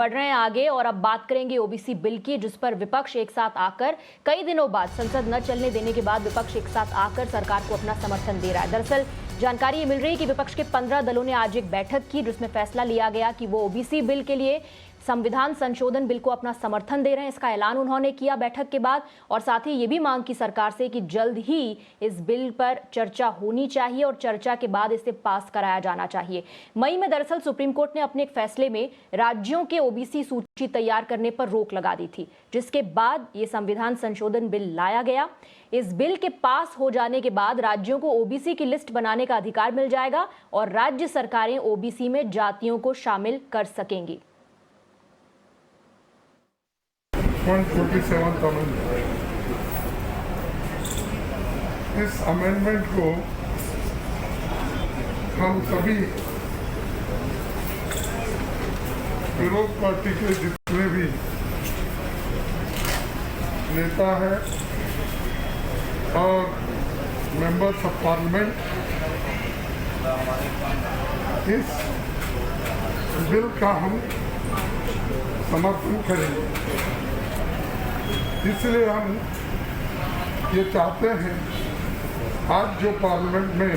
बढ़ रहे हैं आगे और अब बात करेंगे ओबीसी बिल की, जिस पर विपक्ष एक साथ आकर कई दिनों बाद संसद न चलने देने के बाद विपक्ष एक साथ आकर सरकार को अपना समर्थन दे रहा है। दरअसल जानकारी ये मिल रही है कि विपक्ष के 15 दलों ने आज एक बैठक की, जिसमें फैसला लिया गया कि वो ओबीसी बिल के लिए संविधान संशोधन बिल को अपना समर्थन दे रहे हैं। इसका ऐलान उन्होंने किया बैठक के बाद और साथ ही ये भी मांग की सरकार से कि जल्द ही इस बिल पर चर्चा होनी चाहिए और चर्चा के बाद इसे पास कराया जाना चाहिए। मई में दरअसल सुप्रीम कोर्ट ने अपने एक फैसले में राज्यों के ओबीसी सूची तैयार करने पर रोक लगा दी थी, जिसके बाद ये संविधान संशोधन बिल लाया गया। इस बिल के पास हो जाने के बाद राज्यों को ओबीसी की लिस्ट बनाने का अधिकार मिल जाएगा और राज्य सरकारें ओबीसी में जातियों को शामिल कर सकेंगी। 147th अमेंडमेंट, इस अमेंडमेंट को हम सभी विरोध पार्टी के जितने भी नेता हैं और मेंबर्स ऑफ पार्लियामेंट इस बिल का हम समर्थन करेंगे। इसलिए हम ये चाहते हैं आज जो पार्लियामेंट में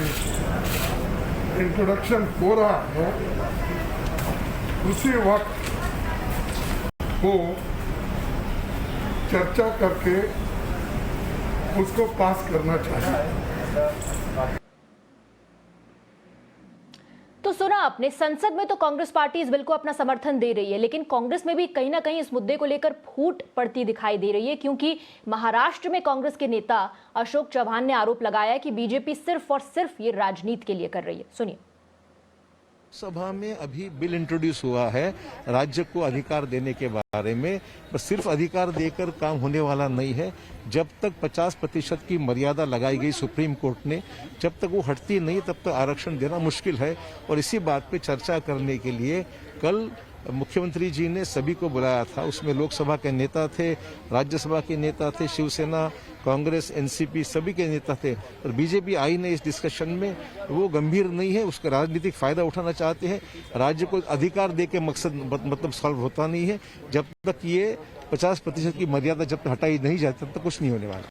इंट्रोडक्शन हो रहा है उसी वक्त वो चर्चा करके उसको पास करना चाहिए। तो सुना आपने, संसद में तो कांग्रेस पार्टी इस बिल को अपना समर्थन दे रही है, लेकिन कांग्रेस में भी कहीं ना कहीं इस मुद्दे को लेकर फूट पड़ती दिखाई दे रही है, क्योंकि महाराष्ट्र में कांग्रेस के नेता अशोक चव्हाण ने आरोप लगाया कि बीजेपी सिर्फ और सिर्फ ये राजनीति के लिए कर रही है। सुनिए। सभा में अभी बिल इंट्रोड्यूस हुआ है राज्य को अधिकार देने के बारे में, पर सिर्फ अधिकार देकर काम होने वाला नहीं है। जब तक 50% की मर्यादा लगाई गई सुप्रीम कोर्ट ने, जब तक वो हटती नहीं तब तक आरक्षण देना मुश्किल है। और इसी बात पे चर्चा करने के लिए कल मुख्यमंत्री जी ने सभी को बुलाया था। उसमें लोकसभा के नेता थे, राज्यसभा के नेता थे, शिवसेना, कांग्रेस, एनसीपी सभी के नेता थे। और बीजेपी आई नहीं इस डिस्कशन में, वो गंभीर नहीं है, उसका राजनीतिक फायदा उठाना चाहते हैं। राज्य को अधिकार दे के मकसद मतलब सॉल्व होता नहीं है। जब तक ये 50% की मर्यादा जब तक हटाई नहीं जाती तब तक कुछ नहीं होने वाला।